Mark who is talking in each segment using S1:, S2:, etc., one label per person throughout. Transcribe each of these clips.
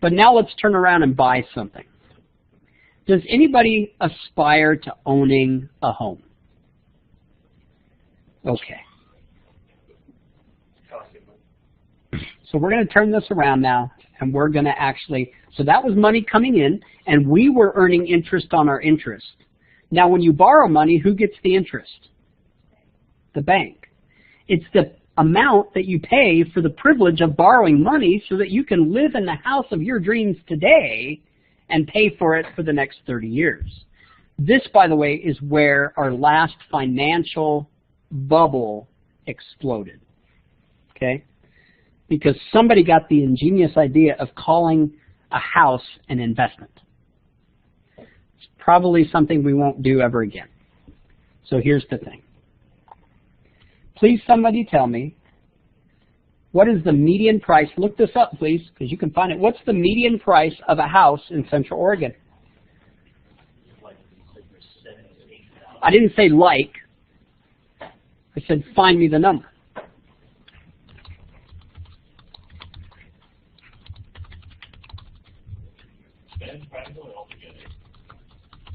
S1: But now let's turn around and buy something. Does anybody aspire to owning a home? Okay. So we're going to turn this around now, and we're going to actually, so that was money coming in, and we were earning interest on our interest. Now when you borrow money, who gets the interest? The bank. It's the amount that you pay for the privilege of borrowing money so that you can live in the house of your dreams today and pay for it for the next 30 years. This, by the way, is where our last financial bubble exploded. Okay? Because somebody got the ingenious idea of calling a house an investment. It's probably something we won't do ever again. So here's the thing. Please somebody tell me, what is the median price? Look this up, please, because you can find it. What's the median price of a house in Central Oregon? I didn't say like. I said find me the number.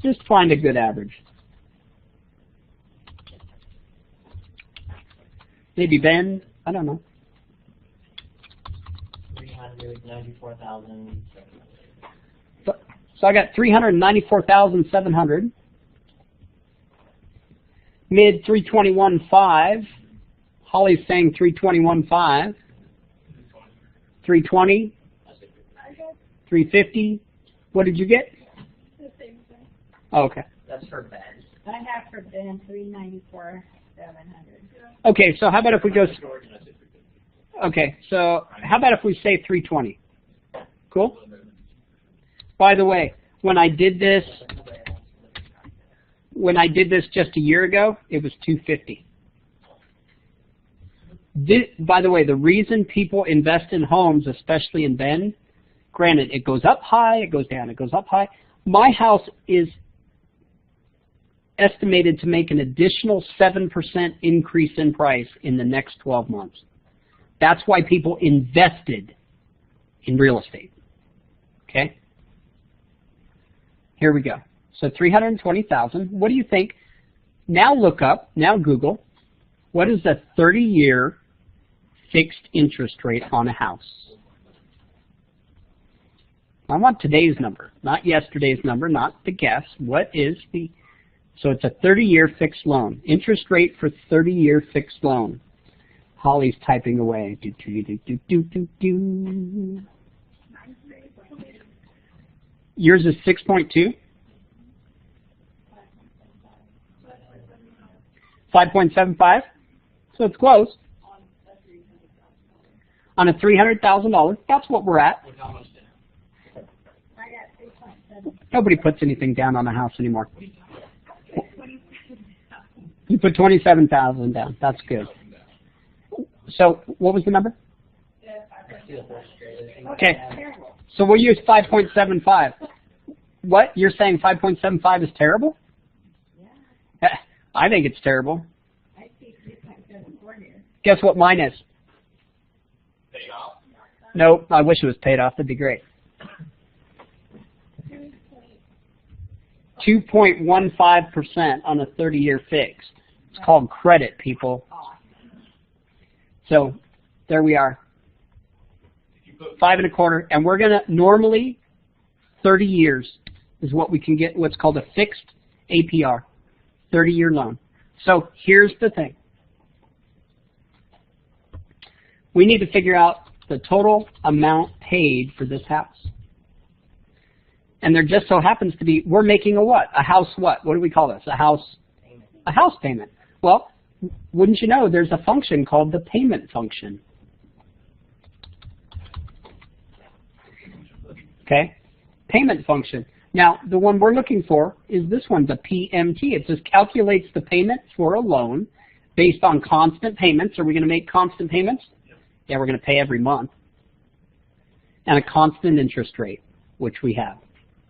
S1: Just find a good average. Maybe Ben, I don't know.
S2: 394,000.
S1: So I got 394,700. Mid 321.5. Holly's saying 321.5. 320. 350. What did you get?
S3: The same thing.
S1: Oh, okay.
S2: That's for Ben.
S3: I have for Ben 394,700.
S1: Okay, so how about if we go? Okay, so how about if we say 320? Cool. By the way, when I did this just a year ago, it was 250. By the way, the reason people invest in homes, especially in Bend, granted, it goes up high, it goes down, it goes up high. My house is estimated to make an additional 7% increase in price in the next 12 months. That's why people invested in real estate. Okay? Here we go. So 320,000. What do you think? Now look up, now Google, what is the 30-year fixed interest rate on a house? I want today's number, not yesterday's number, not the guess. What is the... So it's a 30-year fixed loan. Interest rate for 30-year fixed loan. Holly's typing away. Do, do, do, do, do, do, do. Yours is 6.2? 5.75? So it's close. On a $300,000, that's what we're at. Nobody puts anything down on a house anymore. You put 27,000 down. That's good. So what was the number? Okay. So we'll use 5.75. What? You're saying 5.75 is terrible? Yeah. I think it's terrible.
S3: I see 3.74 here.
S1: Guess what mine is?
S4: Paid off?
S1: Nope. I wish it was paid off. That'd be great. 2.15% on a 30-year fixed. It's called credit, people. So there we are. 5.25, and we're gonna normally 30 years is what we can get. What's called a fixed APR, 30-year loan. So here's the thing. We need to figure out the total amount paid for this house. And there just so happens to be, we're making a what? A house what? What do we call this? A house payment. Well, wouldn't you know, there's a function called the payment function. Okay? Payment function. Now, the one we're looking for is this one, the PMT. It just calculates the payment for a loan based on constant payments. Are we going to make constant payments? Yeah, we're going to pay every month. And a constant interest rate, which we have.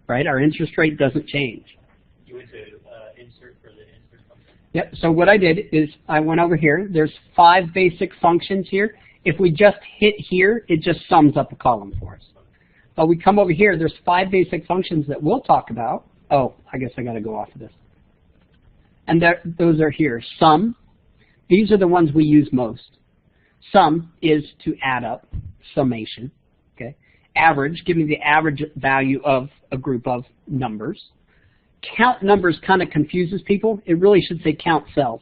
S1: Right? Our interest rate doesn't change.
S2: You went to insert for the insert function.
S1: Yep. So what I did is I went over here. There's 5 basic functions here. If we just hit here, it just sums up a column for us. But we come over here, there's 5 basic functions that we'll talk about. Oh, I guess I got to go off of this. And those are here. Sum, these are the ones we use most. Sum is to add up, summation. Okay. Average, give me the average value of a group of numbers. Count numbers kind of confuses people. It really should say count cells.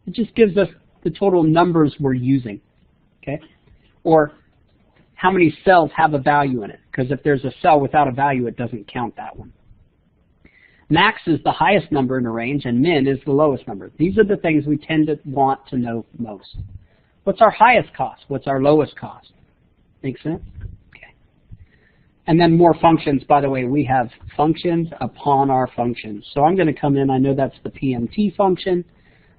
S1: It just gives us the total numbers we're using. Okay. Or how many cells have a value in it. Because if there's a cell without a value, it doesn't count that one. Max is the highest number in a range, and min is the lowest number. These are the things we tend to want to know most. What's our highest cost? What's our lowest cost? Make sense? Okay. And then more functions. By the way, we have functions upon our functions. So I'm going to come in. I know that's the PMT function.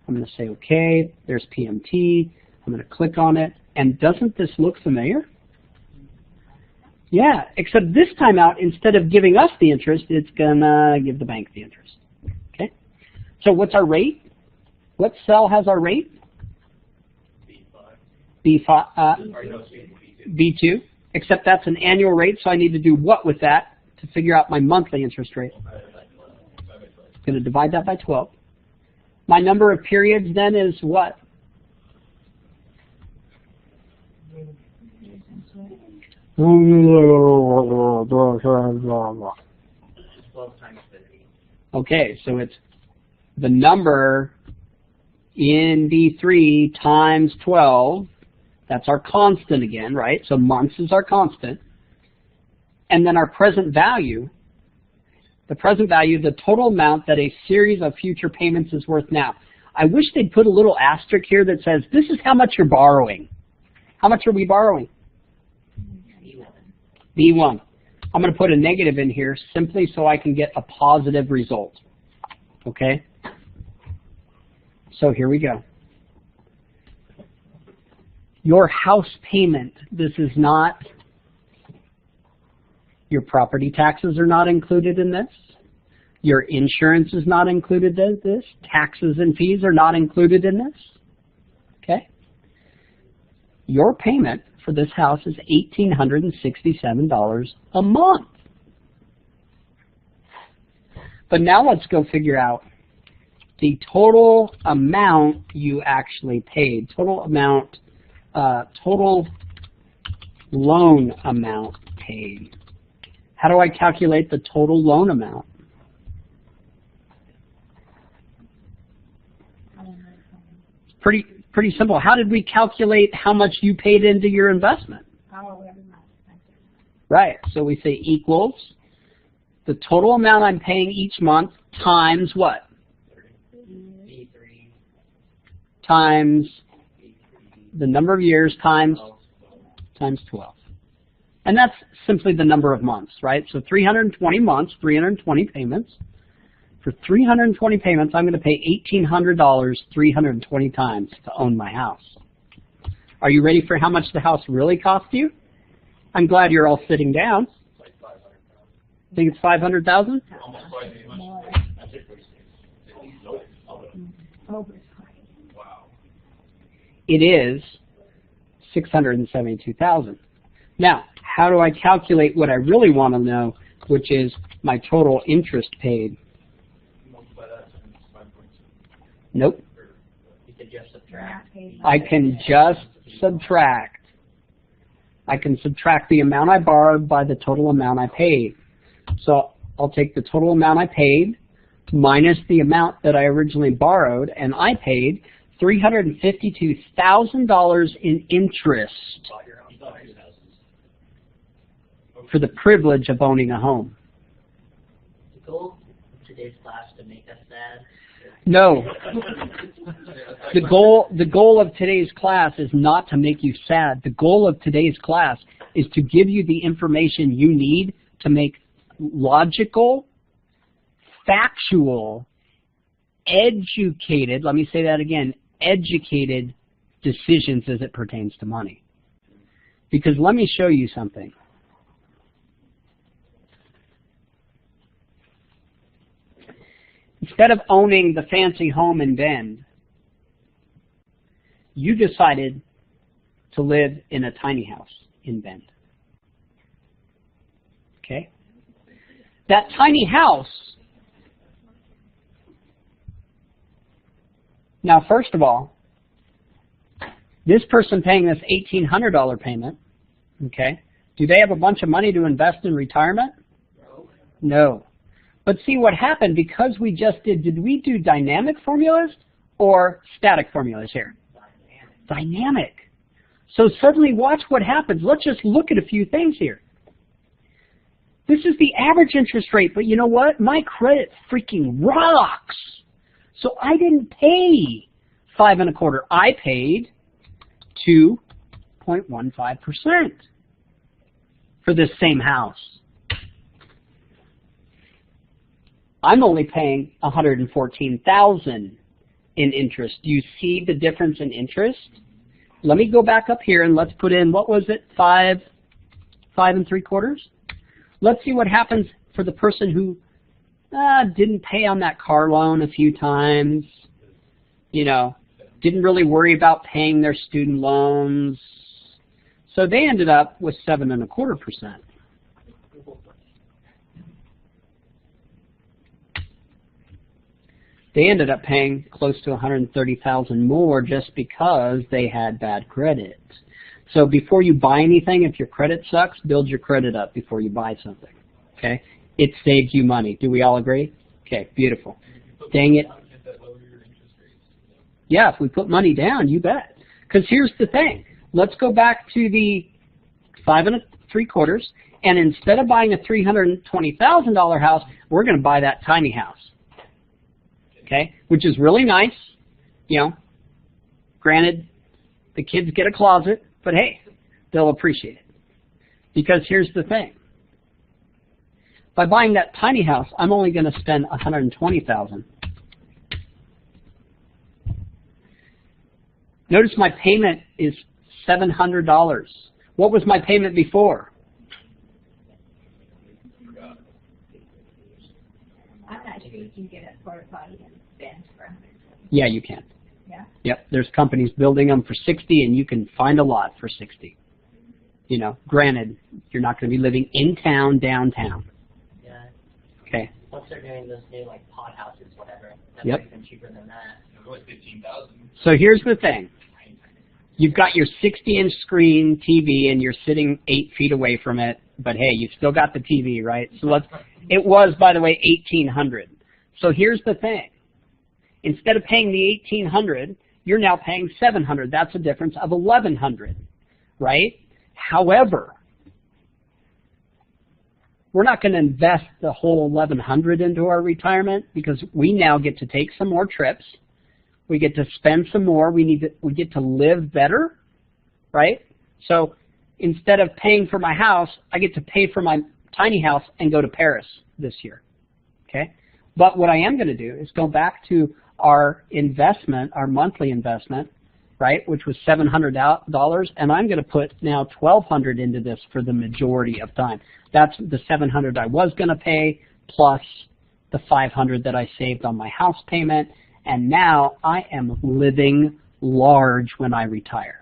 S1: I'm going to say, OK, there's PMT. I'm going to click on it. And doesn't this look familiar? Yeah, except this time out, instead of giving us the interest, it's going to give the bank the interest. Okay. So what's our rate? What cell has our rate? B2. Except that's an annual rate, so I need to do what with that to figure out my monthly interest rate? I'm going to divide that by 12. My number of periods then is what? Okay, so it's the number in D3 times 12. That's our constant again, right? So months is our constant. And then our present value, the present value, the total amount that a series of future payments is worth now. I wish they'd put a little asterisk here that says, this is how much you're borrowing. How much are we borrowing? B1. I'm going to put a negative in here simply so I can get a positive result. Okay? So here we go. Your house payment, this is not, your property taxes are not included in this. Your insurance is not included in this. Taxes and fees are not included in this. Okay? Your payment for this house is $1,867 a month. But now let's go figure out the total amount you actually paid. Total amount, total loan amount paid. How do I calculate the total loan amount? Pretty simple. How did we calculate how much you paid into your investment? Right. So we say equals the total amount I'm paying each month times what? Times the number of years times 12. And that's simply the number of months, right? So 320 months, 320 payments. For 320 payments, I'm going to pay $1,800 320 times to own my house. Are you ready for how much the house really cost you? I'm glad you're all sitting down.
S4: Like 500,000.
S1: Think it's 500,000?
S4: Almost twice as much. Wow.
S1: It is 672,000. Now, how do I calculate what I really want to know, which is my total interest paid? Nope.
S2: You could just subtract.
S1: I can just subtract. I can subtract the amount I borrowed by the total amount I paid. So I'll take the total amount I paid minus the amount that I originally borrowed, and I paid $352,000 in interest for the privilege of owning a home.
S2: The goal of today's class to make us sad.
S1: No. The goal of today's class is not to make you sad. The goal of today's class is to give you the information you need to make logical, factual, educated, let me say that again, educated decisions as it pertains to money. Because let me show you something. Instead of owning the fancy home in Bend, you decided to live in a tiny house in Bend. Okay? That tiny house, now first of all, this person paying this $1,800 payment, okay, do they have a bunch of money to invest in retirement? No. But see what happened, because we just did we do dynamic formulas or static formulas here? Dynamic. So suddenly watch what happens. Let's just look at a few things here. This is the average interest rate, but you know what? My credit freaking rocks. So I didn't pay 5 1/4. I paid 2.15% for this same house. I'm only paying $114,000 in interest. Do you see the difference in interest? Let me go back up here and let's put in, what was it, 5 3/4? Let's see what happens for the person who didn't pay on that car loan a few times, you know, didn't really worry about paying their student loans. So they ended up with 7 1/4%. They ended up paying close to $130,000 more just because they had bad credit. So before you buy anything, if your credit sucks, build your credit up before you buy something. Okay? It saves you money. Do we all agree? Okay, beautiful. Dang it. Yeah, if we put money down, you bet. Because here's the thing. Let's go back to the 5 3/4, and instead of buying a $320,000 house, we're going to buy that tiny house. Okay, which is really nice, you know. Granted, the kids get a closet, but hey, they'll appreciate it. Because here's the thing. By buying that tiny house, I'm only going to spend $120,000. Notice my payment is $700. What was my payment before?
S3: I'm not sure you can get a porta potty and bins for $120.
S1: Yeah, you can.
S3: Yeah.
S1: Yep, there's companies building them for $60, and you can find a lot for $60. You know, granted, you're not going to be living in town, downtown.
S2: Yeah.
S1: Okay.
S2: Once they're doing those new like pod houses, whatever, that's
S1: Yep.
S2: even cheaper than that.
S4: It was 15,000.
S1: So here's the thing. You've got your 60-inch screen TV, and you're sitting 8 feet away from it, but hey, you've still got the TV, right? So it was, by the way, $1,800. So here's the thing. Instead of paying the $1,800, you're now paying $700. That's a difference of $1,100, right? However, we're not going to invest the whole $1,100 into our retirement, because we now get to take some more trips. We get to spend some more. We get to live better, right? So instead of paying for my house, I get to pay for my tiny house and go to Paris this year, okay? But what I am going to do is go back to our investment, our monthly investment, right, which was $700, and I'm going to put now $1,200 into this for the majority of time. That's the $700 I was going to pay plus the $500 that I saved on my house payment, and now I am living large when I retire.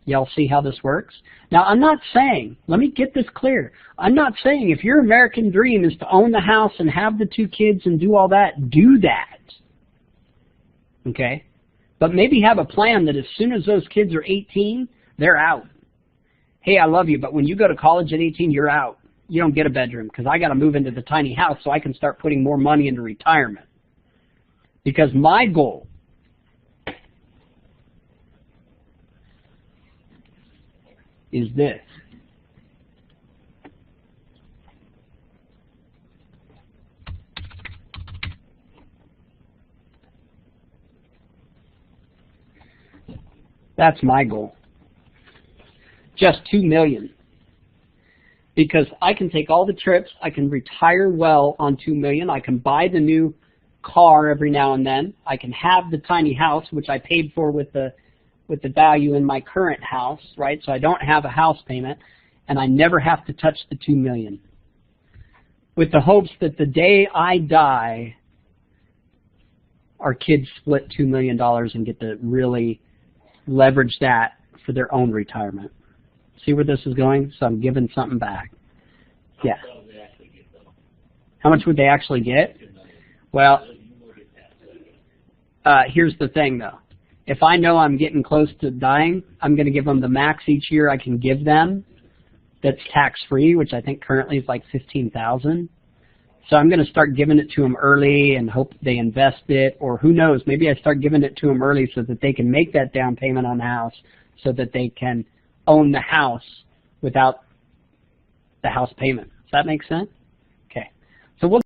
S1: Y'all see how this works? Now, I'm not saying, let me get this clear. I'm not saying if your American dream is to own the house and have the 2 kids and do all that, do that. Okay? But maybe have a plan that as soon as those kids are 18, they're out. Hey, I love you, but when you go to college at 18, you're out. You don't get a bedroom because I got to move into the tiny house so I can start putting more money into retirement. Because my goal is this. That's my goal. Just $2 million. Because I can take all the trips, I can retire well on $2 million, I can buy the new car every now and then, I can have the tiny house, which I paid for with the value in my current house, right? So I don't have a house payment, and I never have to touch the $2 million. With the hopes that the day I die, our kids split $2 million and get to really leverage that for their own retirement. See where this is going? So I'm giving something back. Yeah. How much would they actually get? Well, here's the thing, though. If I know I'm getting close to dying, I'm going to give them the max each year I can give them that's tax-free, which I think currently is like $15,000. So I'm going to start giving it to them early and hope they invest it, or who knows, maybe I start giving it to them early so that they can make that down payment on the house so that they can own the house without the house payment. Does that make sense? Okay. So we'll